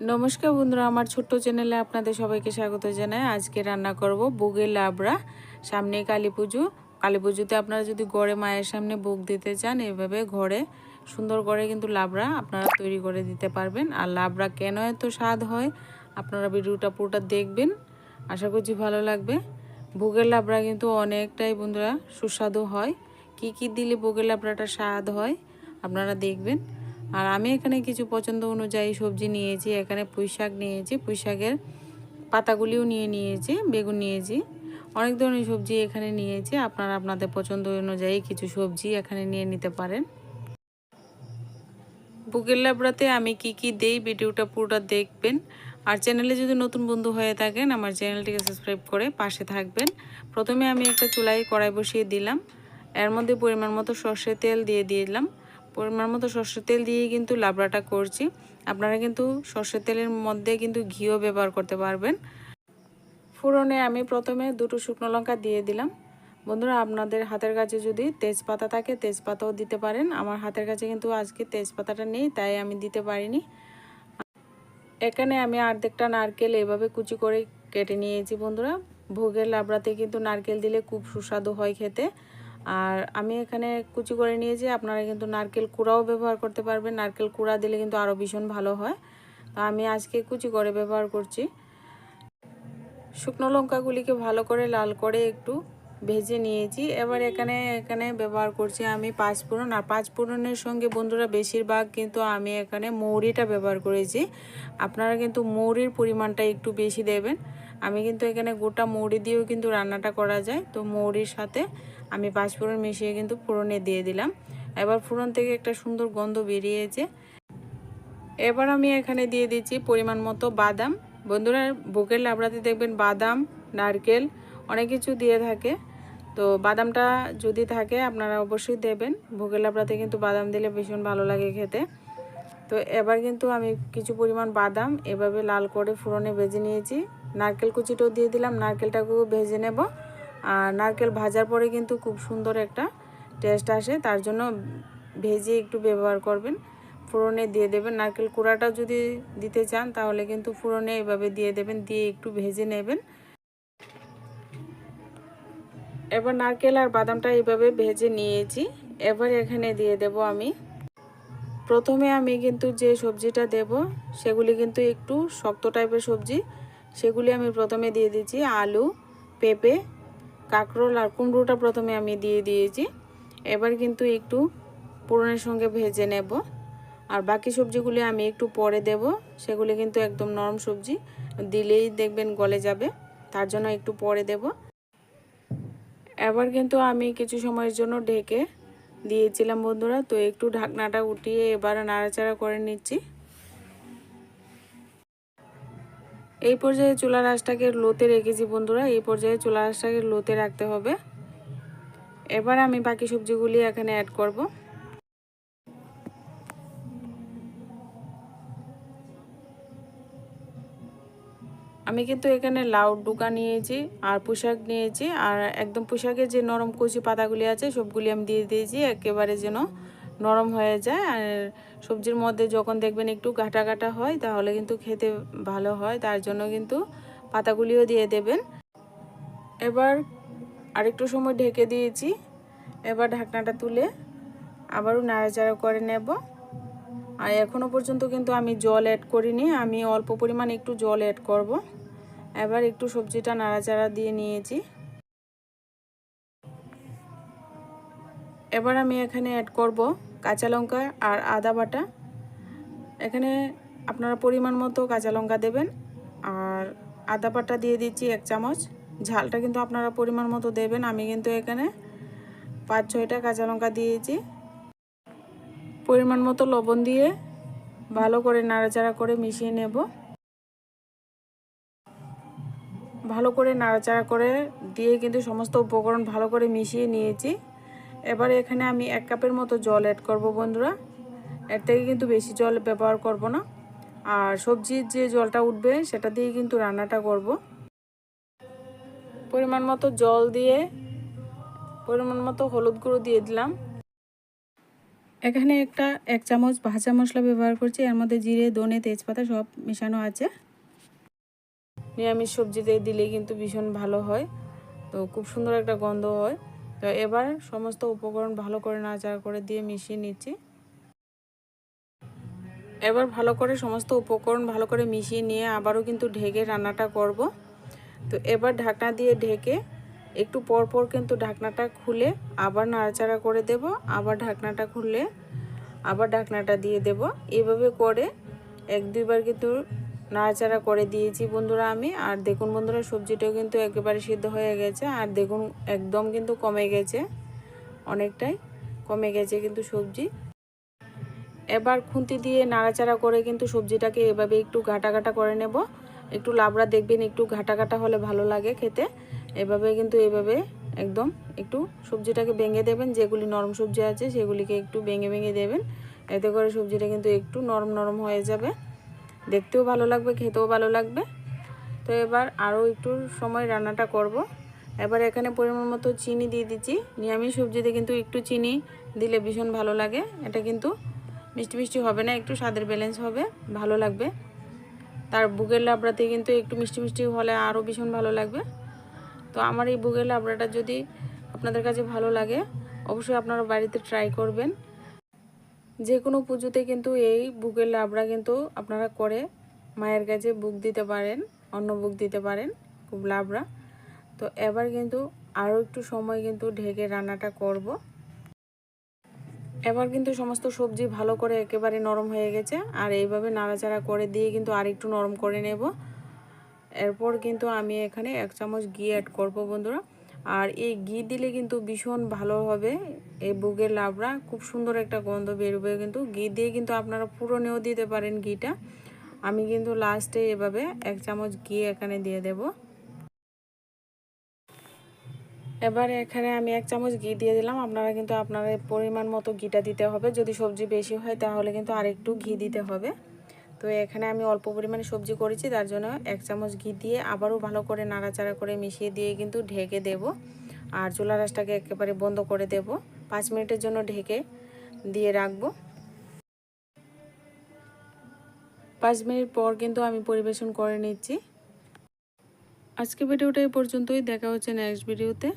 নমস্কার বন্ধুরা, আমার ছোট্ট চ্যানেলে আপনাদের সবাইকে স্বাগত জানাই। আজকে রান্না করব বুগের লাবড়া। সামনে কালী পুজো। কালী পুজোতে আপনারা যদি ঘরে মায়ের সামনে ভোগ দিতে চান, এভাবে ঘরে সুন্দর করে কিন্তু লাবড়া আপনারা তৈরি করে দিতে পারবেন। আর লাবড়া কেন এত স্বাদ হয় আপনারা ভিডিওটা পুরোটা দেখবেন, আশা করছি ভালো লাগবে। ভোগের লাবড়া কিন্তু অনেকটাই বন্ধুরা সুস্বাদু হয়। কি কি দিলে ভোগের লাবড়াটা স্বাদ হয় আপনারা দেখবেন। আর আমি এখানে কিছু পছন্দ অনুযায়ী সবজি নিয়েছি। এখানে পুঁই শাক নিয়েছি, পুঁই শাকের পাতাগুলিও নিয়েছি, বেগুন নিয়েছি, অনেক ধরনের সবজি এখানে নিয়েছি। আপনারা আপনাদের পছন্দ অনুযায়ী কিছু সবজি এখানে নিয়ে নিতে পারেন। বুকের লাবড়াতে আমি কি কি দেই ভিডিওটা পুরোটা দেখবেন। আর চ্যানেলে যদি নতুন বন্ধু হয়ে থাকেন আমার চ্যানেলটিকে সাবস্ক্রাইব করে পাশে থাকবেন। প্রথমে আমি একটা চুলায় কড়াই বসিয়ে দিলাম, এর মধ্যে পরিমাণ মতো সর্ষের তেল দিয়ে দিলাম। পরিমাণ মতো সর্ষের তেল দিয়ে কিন্তু লাবড়াটা করছি। আপনারা কিন্তু সর্ষের তেলের মধ্যে কিন্তু ঘিও ব্যবহার করতে পারবেন। ফোড়নে আমি প্রথমে দুটো শুকনো লঙ্কা দিয়ে দিলাম। বন্ধুরা, আপনাদের হাতের কাছে যদি তেজপাতা থাকে তেজপাতাও দিতে পারেন। আমার হাতের কাছে কিন্তু আজকে তেজপাতাটা নেই, তাই আমি দিতে পারিনি। এখানে আমি অর্ধেকটা নারকেল এভাবে কুচি করে কেটে নিয়েছি। বন্ধুরা, ভোগের লাবড়াতে কিন্তু নারকেল দিলে খুব সুস্বাদু হয় খেতে। আর আমি এখানে কুচি করে নিয়েছি, আপনারা কিন্তু নারকেল কুড়াও ব্যবহার করতে পারবেন। নারকেল কুড়া দিলে কিন্তু আরও ভীষণ ভালো হয়। তো আমি আজকে কুচি করে ব্যবহার করছি। শুকনো লঙ্কাগুলিকে ভালো করে লাল করে একটু ভেজে নিয়েছি। এবার এখানে ব্যবহার করছি আমি পাঁচফোড়ন। আর পাঁচফোড়নের সঙ্গে বন্ধুরা বেশিরভাগ কিন্তু আমি এখানে মৌরিটা ব্যবহার করেছি। আপনারা কিন্তু মৌরির পরিমাণটা একটু বেশি দেবেন। আমি কিন্তু এখানে গোটা মৌরি দিয়েও কিন্তু রান্নাটা করা যায়। তো মৌরির সাথে আমি পাঁচফোড়ন মিশিয়ে কিন্তু ফোড়নে দিয়ে দিলাম। এবার ফোড়ন থেকে একটা সুন্দর গন্ধ বেরিয়েছে। এবার আমি এখানে দিয়ে দিচ্ছি পরিমাণ মতো বাদাম। বন্ধুরা, ভোগের লাবড়াতে দেখবেন বাদাম, নারকেল অনেক কিছু দিয়ে থাকে। তো বাদামটা যদি থাকে আপনারা অবশ্যই দেবেন। ভোগের লাবড়াতে কিন্তু বাদাম দিলে ভীষণ ভালো লাগে খেতে। তো এবার কিন্তু আমি কিছু পরিমাণ বাদাম এভাবে লাল করে ফোড়নে ভেজে নিয়েছি। নারকেল কুচিটাও দিয়ে দিলাম, নারকেলটাকেও ভেজে নেব। আর নারকেল ভাজার পরে কিন্তু খুব সুন্দর একটা টেস্ট আসে, তার জন্য ভেজে একটু ব্যবহার করবেন। ফোড়নে দিয়ে দেবেন। নারকেল কুড়াটা যদি দিতে চান তাহলে কিন্তু ফোড়নে এভাবে দিয়ে দেবেন, দিয়ে একটু ভেজে নেবেন। এবার নারকেল আর বাদামটা এইভাবে ভেজে নিয়েছি। এবার এখানে দিয়ে দেব আমি প্রথমে আমি কিন্তু যে সবজিটা দেব সেগুলি কিন্তু একটু শক্ত টাইপের সবজি। সেগুলি আমি প্রথমে দিয়ে দিচ্ছি। আলু, পেঁপে, কাঁকরোল আর কুমড়োটা প্রথমে আমি দিয়ে দিয়েছি। এবার কিন্তু একটু ফোড়নের সঙ্গে ভেজে নেব। আর বাকি সবজিগুলি আমি একটু পরে দেব। সেগুলি কিন্তু একদম নরম সবজি, দিলেই দেখবেন গলে যাবে, তার জন্য একটু পরে দেব। এবার কিন্তু আমি কিছু সময়ের জন্য ঢেকে দিয়েছিলাম বন্ধুরা। তো একটু ঢাকনাটা উঠিয়ে এবার নাড়াচাড়া করে নিচ্ছি। এই পর্যায়ে চুলার আঁচটাকে লোতে রেখেছি বন্ধুরা। এই পর্যায়ে চুলার আঁচটাকে লোতে রাখতে হবে। এবার আমি বাকি সবজিগুলি এখানে অ্যাড করব। আমি কিন্তু এখানে লাউ ডুকা নিয়েছি আর পুঁইশাক নিয়েছি। আর একদম পুঁইশাকের যে নরম কচি পাতাগুলি আছে সবগুলি আমি দিয়ে দিয়েছি, একেবারে যেন নরম হয়ে যায়। আর সবজির মধ্যে যখন দেখবেন একটু গাটা গাটা হয় তাহলে কিন্তু খেতে ভালো হয়, তার জন্য কিন্তু পাতাগুলিও দিয়ে দেবেন। এবার আরেকটু সময় ঢেকে দিয়েছি। এবার ঢাকনাটা তুলে আবারও নাড়াচাড়া করে নেব। আর এখনও পর্যন্ত কিন্তু আমি জল অ্যাড করিনি, আমি অল্প পরিমাণ একটু জল অ্যাড করব। এবার একটু সবজিটা নাড়াচাড়া দিয়ে নিয়েছি। এবার আমি এখানে অ্যাড করব কাঁচা লঙ্কা আর আদা বাটা। এখানে আপনারা পরিমাণ মতো কাঁচা লঙ্কা দেবেন আর আদা বাটা দিয়ে দিচ্ছি 1 চামচ। ঝালটা কিন্তু আপনারা পরিমাণ মতো দেবেন। আমি কিন্তু এখানে 5-6টা কাঁচা লঙ্কা দিয়েছি। পরিমাণ মতো লবণ দিয়ে ভালো করে নাড়াচাড়া করে মিশিয়ে নেব। ভালো করে নাড়াচাড়া করে দিয়ে কিন্তু সমস্ত উপকরণ ভালো করে মিশিয়ে নিয়েছি। এবার এখানে আমি 1 কাপের মতো জল অ্যাড করব বন্ধুরা। এর থেকে কিন্তু বেশি জল ব্যবহার করব না। আর সবজির যে জলটা উঠবে সেটা দিয়ে কিন্তু রান্নাটা করব। পরিমাণ মতো জল দিয়ে পরিমাণ মতো হলুদ গুঁড়ো দিয়ে দিলাম। এখানে এক চামচ ভাজা মশলা ব্যবহার করছি, এর মধ্যে জিরে, ধনে, তেজপাতা সব মেশানো আছে। নিরামিষ সবজিতে দিলে কিন্তু ভীষণ ভালো হয়, তো খুব সুন্দর একটা গন্ধ হয়। তো এবার সমস্ত উপকরণ ভালো করে নাড়াচাড়া করে দিয়ে মিশিয়ে নিচ্ছি। এবার ভালো করে সমস্ত উপকরণ ভালো করে মিশিয়ে নিয়ে আবারও কিন্তু ঢেকে রান্নাটা করব। তো এবার ঢাকনা দিয়ে ঢেকে একটু পর পর কিন্তু ঢাকনাটা খুলে আবার নাড়াচাড়া করে দেব, আবার ঢাকনাটা খুলে আবার ঢাকনাটা দিয়ে দেব। এইভাবে করে 1-2 বার কিন্তু নাড়াচাড়া করে দিয়েছি বন্ধুরা আমি। আর দেখুন বন্ধুরা, সবজিটাও কিন্তু একেবারে সিদ্ধ হয়ে গেছে। আর দেখুন একদম কিন্তু কমে গেছে, অনেকটাই কমে গেছে কিন্তু সবজি। এবার খুন্তি দিয়ে নাড়াচাড়া করে কিন্তু সবজিটাকে এভাবে একটু ঘাটা ঘাটা করে নেব। একটু লাবড়া দেখবেন, একটু ঘাটা ঘাটা হলে ভালো লাগে খেতে। এভাবে কিন্তু এভাবে একদম একটু সবজিটাকে ভেঙে দেবেন, যেগুলি নরম সবজি আছে সেগুলিকে একটু ভেঙে ভেঙে দেবেন। এতে করে সবজিটা কিন্তু একটু নরম নরম হয়ে যাবে, দেখতেও ভালো লাগবে, খেতেও ভালো লাগবে। তো এবার আরও একটু সময় রান্নাটা করব। এবার এখানে পরিমাণ মতো চিনি দিয়ে দিচ্ছি। নিরামিষ সবজিতে কিন্তু একটু চিনি দিলে ভীষণ ভালো লাগে। এটা কিন্তু মিষ্টি মিষ্টি হবে না, একটু স্বাদের ব্যালেন্স হবে, ভালো লাগবে। তার বুগের লাবড়াতে কিন্তু একটু মিষ্টি মিষ্টি হলে আরও ভীষণ ভালো লাগবে। তো আমার এই বুগের লাবড়াটা যদি আপনাদের কাছে ভালো লাগে, অবশ্যই আপনারা বাড়িতে ট্রাই করবেন। যে কোনো পুজোতে কিন্তু এই বুগের লাবড়া কিন্তু আপনারা করে মায়ের কাছে বুক দিতে পারেন, অন্য বুক দিতে পারেন, খুব লাবড়া। তো এবার কিন্তু আরও একটু সময় কিন্তু ঢেকে রান্নাটা করব। এবার কিন্তু সমস্ত সবজি ভালো করে একেবারে নরম হয়ে গেছে। আর এইভাবে নাড়াচাড়া করে দিয়ে কিন্তু আরেকটু নরম করে নেব। এরপর কিন্তু আমি এখানে 1 চামচ ঘি অ্যাড করব বন্ধুরা। আর এই ঘি দিলে কিন্তু ভীষণ ভালো হবে, এই বুগের লাবড়া খুব সুন্দর একটা গন্ধ বেরোবে। কিন্তু ঘি দিয়ে কিন্তু আপনারা পুরনেও দিতে পারেন ঘিটা। আমি কিন্তু লাস্টে এভাবে 1 চামচ ঘি এখানে দিয়ে দেব। এবারে এখানে আমি 1 চামচ ঘি দিয়ে দিলাম। আপনারা কিন্তু আপনাদের পরিমাণ মতো ঘিটা দিতে হবে। যদি সবজি বেশি হয় তাহলে কিন্তু আরেকটু ঘি দিতে হবে। তো এখানে আমি অল্প পরিমাণে সবজি করেছি, তার জন্য 1 চামচ ঘি দিয়ে আবারও ভালো করে নাড়াচাড়া করে মিশিয়ে দিয়ে কিন্তু ঢেকে দেব। আর চুলার আঁচটাকে একেবারে বন্ধ করে দেব। 5 মিনিটের জন্য ঢেকে দিয়ে রাখবো। 5 মিনিট পর কিন্তু আমি পরিবেশন করে নিচ্ছি। আজকে ভিডিওটা এই পর্যন্তই, দেখা হচ্ছে নেক্সট ভিডিওতে।